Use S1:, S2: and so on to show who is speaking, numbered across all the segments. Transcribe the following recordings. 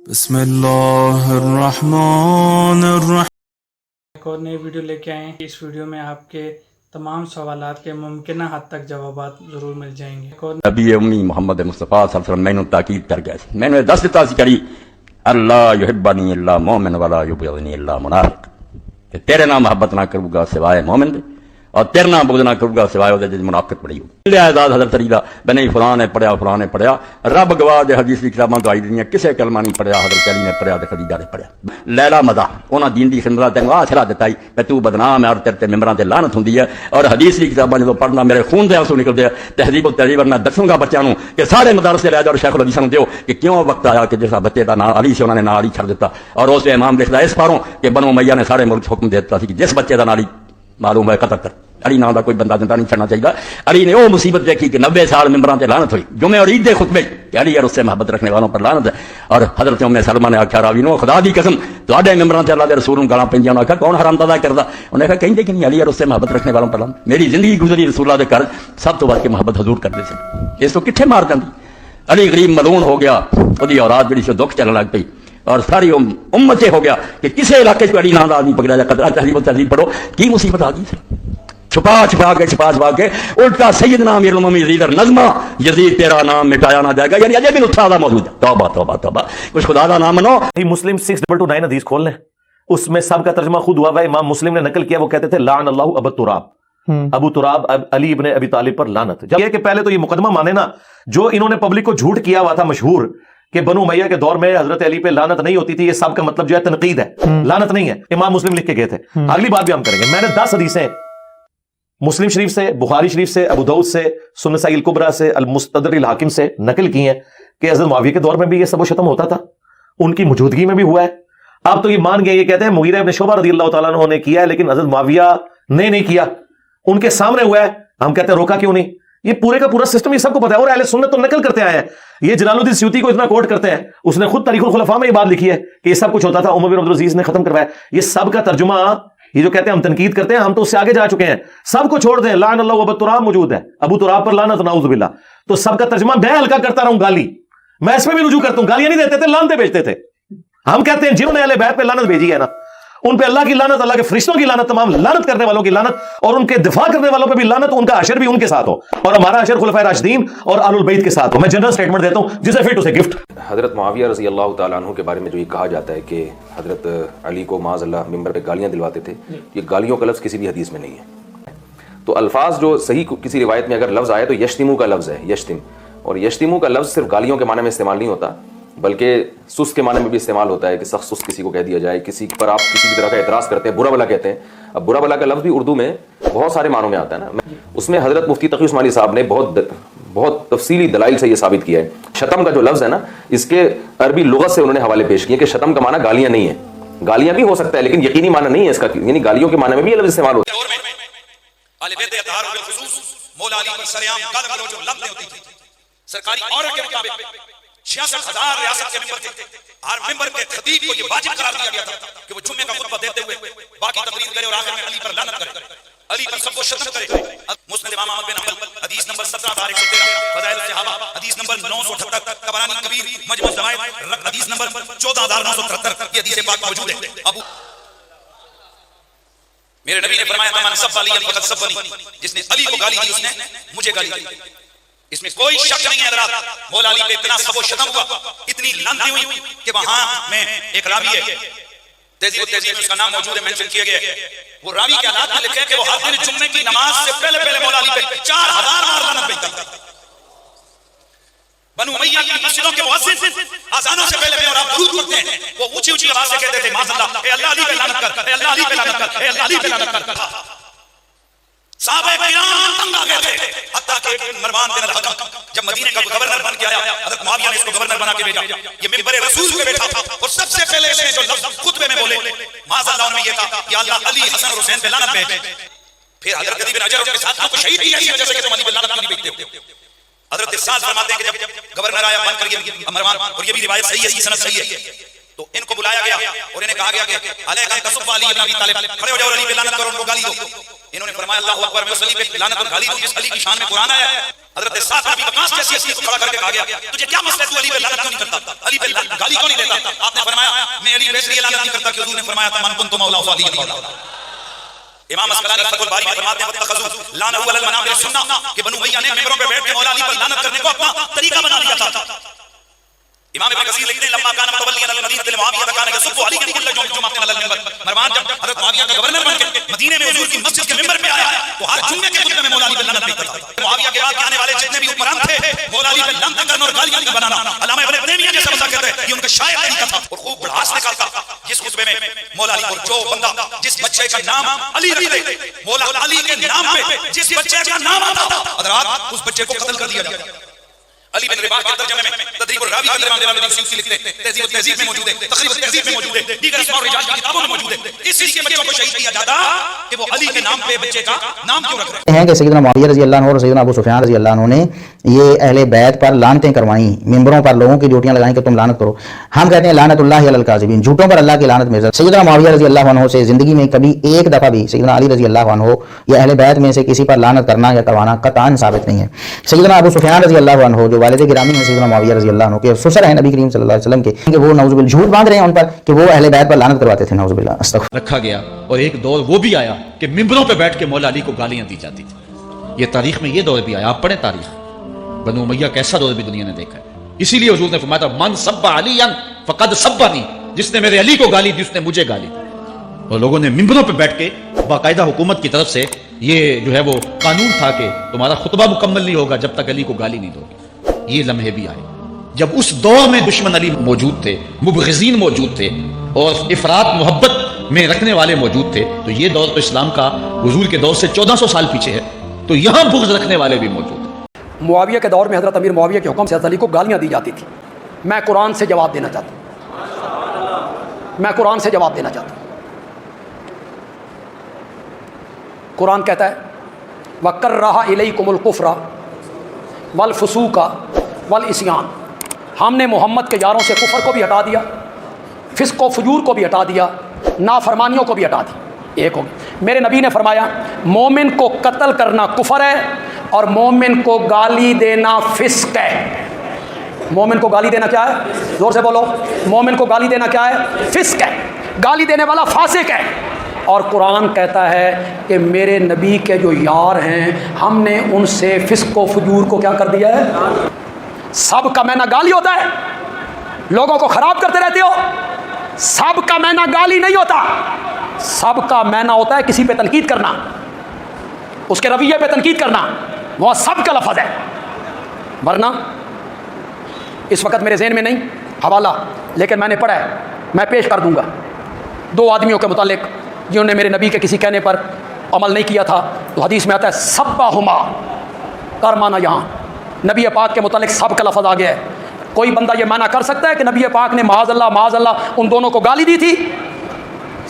S1: بسم اللہ الرحمن الرحیم۔
S2: ایک اور نئی ویڈیو لے کے آئے ہیں۔ اس ویڈیو میں آپ کے تمام سوالات کے ممکنہ حد تک جوابات ضرور مل جائیں گے۔
S3: نبی امی محمد مصطفیٰ صلی اللہ علیہ وسلم میں نے تاکید کر گئے میں نے دس دتا سی کری اللہ یحبنی اللہ مومن ولا یبغضنی اللہ منافق کہ تیرے نام محبت نہ کروں گا سوائے مومن دے اور تیرے نام بغض نہ کروں گا سوائے وہ جس منافق پڑھی ہو لے اعزاز حضرت علی دا بنی فلاں نے پڑھیا رب گواہ دے حدیث دی کتاباں تو آئی دنیا کسے کلمہ نہیں پڑھیا حضرت علی نے پڑھیا تے خدیجہ نے پڑھیا لیلا مدح انہاں دین دی خدمت تینوں آ چھڑا دتا کہ تو بدنام ہے اور تیرے تے ممبراں تے لعنت ہوندی ہے اور حدیث دی کتاباں جدوں پڑھنا میرے خون دے آنسو نکلدے تہذیب و تہذیب میں دسوں گا بچیاں نوں کہ سارے مدارس دے لے جاؤ شیخ الحدیث نوں دیو کہ کیوں وقت آیا کہ جیسا بچے دا نام علی سے انہوں نے نام علی چھڑ دیتا اور اس امام لکھدا اس پاروں کہ بنو امیہ نے سارے ملک حکم دیتا سی کہ جس بچے دا نام علی معلوم ہے قتل کر علی نام دا کوئی بندہ زندہ نہیں چھڑنا چاہیے۔ علی نے وہ مصیبت دیکھی کہ 90 سال ممبراں تے لعنت ہوئی جمعے اور عید دے خطبے کہ علی اور اس سے محبت رکھنے والوں پر لعنت ہے اور حضرت ام سلمہ نے آکھیا راوی نو خدا دی قسم تواڈے ممبراں تے اللہ دے رسول نوں گالاں پیندیاں آکھیا کون حرام زادہ کردا انہوں نے کہا کہیں کہ نہیں علی اور اس سے محبت رکھنے والوں پر لعنت میری زندگی گزری رسول اللہ دے گھر سب تو بڑھ کے محبت حضور کرتے سے اس کو کتھے مار جاندی علی غریب ملعون ہو گیا اودی اولاد جڑی سی دکھ چلن لگ پئی اور ساری امت سے ہو گیا کہ کسے علاقے چ علی نام دا آدمی پکڑا جائے قطرہ تہذیب و تہذیب پڑھو کی مصیبت آ گئی چھپا کے الٹا سیدنا امیر المومنین یزید اور نظمہ یزید تیرا نام مٹایا نہ جائے گا یعنی اجے بھی لطفا دا موجود ہے توبہ توبہ توبہ کچھ خدا دا نام منو۔
S4: مسلم 6229 حدیث کھول لیں اس میں سب کا ترجمہ خود ہوا ہے امام مسلم نے نقل کیا وہ کہتے تھے لعن اللہ ابو تراب ابو تراب علی ابن ابی طالب پر لعنت جب یہ کہ پہلے تو یہ مقدمہ مانے نا جو انہوں نے پبلک کو جھوٹ کیا ہوا تھا مشہور کہ بنو امیہ کے دور میں حضرت علی پہ لعنت نہیں ہوتی تھی یہ سب کا مطلب جو ہے تنقید ہے لعنت نہیں ہے امام مسلم لکھ کے گئے تھے اگلی بات بھی ہم کریں گے میں نے 10 حدیثیں مسلم شریف سے بخاری شریف سے ابو داؤد سے سنن نسائی الکبریٰ سے المستدرک الحاکم سے نقل کی ہیں کہ حضرت معاویہ کے دور میں بھی یہ سب و شتم ہوتا تھا ان کی موجودگی میں بھی ہوا ہے آپ تو یہ مان گئے یہ کہتے ہیں مغیرہ ابن شعبہ رضی اللہ تعالیٰ عنہ نے کیا ہے لیکن حضرت معاویہ نے نہیں کیا ان کے سامنے ہوا ہے ہم کہتے ہیں روکا کیوں نہیں یہ پورے کا پورا سسٹم یہ سب کو پتا ہے اور اہل سنت تو نقل کرتے آئے ہیں یہ جلال الدین سیوطی کو اتنا کوٹ کرتے ہیں اس نے خود تاریخ الخلفاء میں یہ بات لکھی ہے کہ یہ سب کچھ ہوتا تھا عمر بن عبدالعزیز نے ختم کروایا یہ سب کا ترجمہ یہ جو کہتے ہیں ہم تنقید کرتے ہیں ہم تو اس سے آگے جا چکے ہیں سب کو چھوڑ دیں لعن اللہ ابو تراب موجود ہے ابو تراب پر لعنت نعوذ باللہ تو سب کا ترجمہ میں ہلکا کرتا رہا ہوں گالی میں اس پہ بھی رجوع کرتا ہوں گالیاں نہیں دیتے تھے لعنتیں بھیجتے تھے ہم کہتے ہیں جنہوں نے اہل بیت پہ لعنت بھیجی ہے نا ان پہ اللہ کی لعنت اللہ کے فرشتوں کی لعنت تمام لعنت کرنے والوں کی لعنت اور ان کے دفاع کرنے والوں پہ بھی لعنت ان کا حشر بھی ان کے ساتھ ہو اور ہمارا حشر خلفائے راشدین اور آل البیت کے ساتھ ہو میں جنرل سٹیٹمنٹ دیتا ہوں جسے فٹ اسے گفٹ۔
S5: حضرت معاویہ رضی اللہ تعالیٰ عنہ کے بارے میں جو یہ کہا جاتا ہے کہ حضرت علی کو معاذ اللہ ممبر پہ گالیاں دلواتے تھے یہ گالیوں کا لفظ کسی بھی حدیث میں نہیں ہے تو الفاظ جو صحیح کسی روایت میں اگر لفظ آئے تو یشتمو کا لفظ ہے یشتم اور یشتمو کا لفظ صرف گالیوں کے معنی میں استعمال نہیں ہوتا بلکہ سس کے معنی میں بھی استعمال ہوتا ہے کہ سخت سس کسی کو کہہ دیا جائے کسی پر آپ کسی بھی طرح کا اعتراض کرتے ہیں برا بلا کہتے ہیں اب برا بلا کا لفظ بھی اردو میں بہت سارے معنوں میں آتا ہے نا اس میں حضرت مفتی تقی عثمانی صاحب نے بہت تفصیلی دلائل سے یہ ثابت کیا ہے شتم کا جو لفظ ہے نا اس کے عربی لغت سے انہوں نے حوالے پیش کیے کہ شتم کا معنی گالیاں نہیں ہے گالیاں بھی ہو سکتا ہے لیکن یقینی معنی نہیں ہے اس کا یعنی گالیوں کے معنی میں بھی یہ لفظ استعمال ہوتا ہے۔
S6: سرکاری آرڈر کے مطابق 66,000 ریاست کے ممبر تھے ہر ممبر کے خطیب کو یہ واجب قرار دیا گیا تھا کہ وہ جمعے کا خطبہ دیتے ہوئے باقی تقریر کرے اور آخر میں علی پر لعنت کرے علی پر سب کو شتم کرے۔ مسند امام احمد بن حنبل حدیث نمبر 17,113 فضائل الصحابہ حدیث نمبر 978 طبرانی کبیر مجمع الزوائد حدیث نمبر 14,973 یہ حدیث پاک موجود ہے۔ ابو میرے نبی نے فرمایا من سب علی فقط سبنی جس نے علی کو گالی دی اس نے مجھے گالی دی اس میں کوئی شک نہیں ہے حضرات مولا علی پہ اتنا سب و شتم ہوا اتنی لعنتیں ہوئی کہ وہاں میں ایک راوی ہے تہذیب و تہذیب اس کا نام موجود ہے مینشن کیا گیا ہے وہ راوی کے حالات میں لکھا ہے کہ وہ ہر دن جمعے کی نماز سے پہلے مولا علی پہ 4,000 بار لعنت بھیجتا تھا۔ بنو امیہ کی مسجدوں کے مؤذن اذانوں سے پہلے اور آپ درود پڑھتے ہیں وہ اونچی اونچی آواز سے کہتے تھے معاذ اللہ اے اللہ علی پہ لعنت کر اے اللہ علی پہ لعنت کر اے اللہ علی پہ لعنت کر۔ صحابہ کرام تنگ آ گئے تھے حتیٰ کہ مروان بن الحکم جب مدینے کا گورنر بن کے آیا حضرت معاویہ نے اس کو گورنر بنا کے بھیجا یہ ممبر رسول پہ بیٹھا تھا اور سب سے پہلے اس نے جو لفظ خطبے میں بولے معاذ اللہ میں یہ تھا کہ اللہ علی حسن اور حسین پہ لعنت بھیج پھر حضرت علی بن اجر کے ساتھیوں کو شہید کیا اس وجہ سے کہ تم علی پہ لعنت کیوں نہیں بھیجتے ہو۔ حضرت ارشاد فرماتے ہیں کہ جب گورنر آیا بن کر یہ مروان اور یہ بھی روایت صحیح ہے سند صحیح ہے تو ان کو بلایا گیا اور انہیں کہا گیا کہ علیہ تصف علی بن ابی طالب کھڑے ہو جاؤ اور علی پہ لعنت کرو ان کو گالی دو انہوں نے فرمایا اللہ اکبر میں اس علی پہ لعنت اور گالی دوں جس علی کی شان میں قرآن آیا ہے حضرت سعد بن ابی وقاص جیسی ہستی کو کھڑا کر کے کہا گیا تجھے کیا مسئلہ ہے تو علی پہ لعنت کیوں نہیں کرتا, علی پہ گالی کیوں نہیں دیتا؟ آپ نے فرمایا میں علی پہ اس لیے لعنت نہیں کرتا کہ حضور نے فرمایا تھا من کنت مولا فعلی مولا. امام اسقلانی فتح الباری میں فرماتے ہیں واتخذوا لعنه علی المنابر السنہ کہ بنو امیہ نے ممبروں پہ بیٹھ کے مولا علی پر لعنت کرنے کو اپنا طریقہ بنا لیا تھا. امام ابن کثیر لکھتے ہیں لما کان متولیا المدینہ لمعاویہ کان یسب علی کل جمعہ علی المنبر. مروان جب حضرت معاویہ کا گورنر بن کے مدینے میں حضور کی مسجد کے منبر پہ آیا تو ہر جمعے کے خطبے میں مولا علی پہ لعنت نہیں کرتا. معاویہ کے بعد آنے والے جتنے بھی حکمران تھے مولا علی پہ لعنت کرنا اور گالیاں بنانا علامہ ابن تیمیہ جیسے بتا کہتے ہیں یہ ان کا شاعر طریقہ تھا اور خوب بڑھاس نکالتا. جس خطبے میں مولا علی پر جو بندہ جس بچے کا نام علی رکھے مولا علی کے نام پہ جس بچے کا نام آتا حضرات اس بچے کو قتل کر دیا جاتا. علی بن رباح کے ترجمے میں تدریب الراوی کے ترجمے میں سیوطی لکھتے ہیں تہذیب التہذیب میں موجود ہے, تقریب التہذیب میں موجود ہے, دیگر اسماء الرجال کی کتابوں میں موجود ہے. اس لیے بچوں کو شہید کیا جاتا کہ وہ علی کے نام پہ بچے کا نام کیوں رکھ رہے
S7: ہیں کہ سیدنا معاویہ رضی اللہ عنہ اور سیدنا ابو سفیان رضی اللہ عنہ نے یہ اہل بیت پر لعنتیں کروائیں, ممبروں پر لوگوں کی ڈیوٹیاں لگائیں کہ تم لعنت کرو. ہم کہتے ہیں لعنت اللہ علی الکاذبین, جھوٹوں پر اللہ کی لعنت مرزا. سیدنا معاویہ رضی اللہ عنہ سے زندگی میں کبھی ایک دفعہ بھی سیدنا علی رضی اللہ عنہ یا اہل بیت میں سے کسی پر لعنت کرنا یا کروانا قطعاً ثابت نہیں ہے. سیدنا ابو سفیان رضی اللہ عنہ جو والد گرامی ہیں سیدنا معاویہ رضی اللہ عنہ کے سسر ہیں نبی کریم صلی اللہ علیہ وسلم کے, کہ وہ نعوذ باللہ جھوٹ باندھ رہے ہیں ان پر کہ وہ اہل بیت پر لعنت کرواتے تھے. نعوذ باللہ استغفر.
S8: رکھا گیا اور ایک دور وہ بھی آیا کہ ممبروں پہ بیٹھ کے مولا علی کو گالیاں دی جاتی تھی. یہ تاریخ میں یہ دور بھی آیا. آپ پڑھیں تاریخ, بنو امیہ کیسا دور بھی دنیا نے دیکھا ہے. اسی لیے حضور نے فرمایا تھا من سب علی فقد سبنی, جس نے میرے علی کو گالی دی اس نے مجھے گالی دی. اور لوگوں نے ممبروں پہ بیٹھ کے باقاعدہ حکومت کی طرف سے یہ جو ہے وہ قانون تھا کہ تمہارا خطبہ مکمل نہیں ہوگا جب تک علی کو گالی نہیں دو گے. یہ لمحے بھی آئے جب اس دور میں دشمن علی موجود تھے, مبغضین موجود تھے اور افراط محبت میں رکھنے والے موجود تھے. تو یہ دور تو اسلام کا حضور کے دور سے 1400 سال پیچھے ہے, تو یہاں بغض رکھنے والے بھی موجود ہیں.
S9: معاویہ کے دور میں حضرت امیر معاویہ کے حکم سے حضرت علی کو گالیاں دی جاتی تھی. میں قرآن سے جواب دینا چاہتا ہوں, میں قرآن سے جواب دینا چاہتا ہوں. قرآن کہتا ہے وَكَرَّهَ إِلَيْكُمُ الْكُفْرَ وَالْفُسُوقَ وَالْعِصْيَانَ. ہم نے محمد کے یاروں سے کفر کو بھی ہٹا دیا, فسق و فجور کو بھی ہٹا دیا, نافرمانیوں کو بھی ہٹا دیا. ایک ہو گیا. میرے نبی نے فرمایا مومن کو قتل کرنا کفر ہے اور مومن کو گالی دینا فسق ہے. مومن کو گالی دینا کیا ہے؟ زور سے بولو. مومن کو گالی دینا کیا ہے؟ فسق ہے. گالی دینے والا فاسق ہے. اور قرآن کہتا ہے کہ میرے نبی کے جو یار ہیں ہم نے ان سے فسق و فجور کو کیا کر دیا ہے. سب کا معنی گالی ہوتا ہے, لوگوں کو خراب کرتے رہتے ہو. سب کا معنی گالی نہیں ہوتا, سب کا معنی ہوتا ہے کسی پہ تنقید کرنا, اس کے رویے پہ تنقید کرنا, وہ سب کا لفظ ہے. ورنہ اس وقت میرے ذہن میں نہیں حوالہ, لیکن میں نے پڑھا ہے, میں پیش کر دوں گا. 2 آدمیوں کے متعلق جنہوں نے میرے نبی کے کسی کہنے پر عمل نہیں کیا تھا, تو حدیث میں آتا ہے سبہما, کر مانا یہاں نبی پاک کے متعلق سب کا لفظ آ گیا ہے. کوئی بندہ یہ معنی کر سکتا ہے کہ نبی پاک نے معاذ اللہ ان دونوں کو گالی دی تھی؟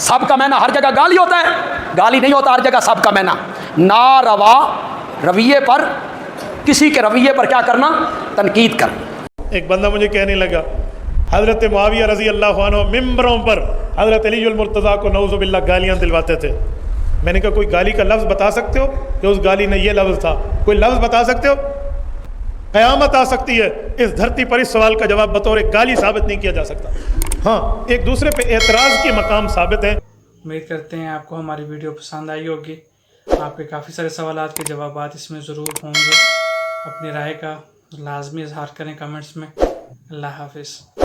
S9: سب کا معنی ہر جگہ گالی ہوتا ہے؟ گالی نہیں ہوتا ہر جگہ سب کا معنی. ناروا رویے پر, کسی کے رویے پر کیا کرنا؟ تنقید کرنا.
S10: ایک بندہ مجھے کہنے لگا حضرت معاویہ رضی اللہ عنہ ممبروں پر حضرت علی المرتضیٰ کو نعوذ باللہ گالیاں دلواتے تھے. میں نے کہا کوئی گالی کا لفظ بتا سکتے ہو کہ اس گالی میں یہ لفظ تھا؟ کوئی لفظ بتا سکتے ہو؟ قیامت آ سکتی ہے, اس دھرتی پر اس سوال کا جواب بطور گالی ثابت نہیں کیا جا سکتا. ہاں ایک دوسرے پہ اعتراض کے مقام ثابت ہیں.
S2: امید کرتے ہیں آپ کو ہماری ویڈیو پسند آئی ہوگی. آپ کے کافی سارے سوالات کے جوابات اس میں ضرور ہوں گے. اپنی رائے کا لازمی اظہار کریں کمنٹس میں. اللہ حافظ.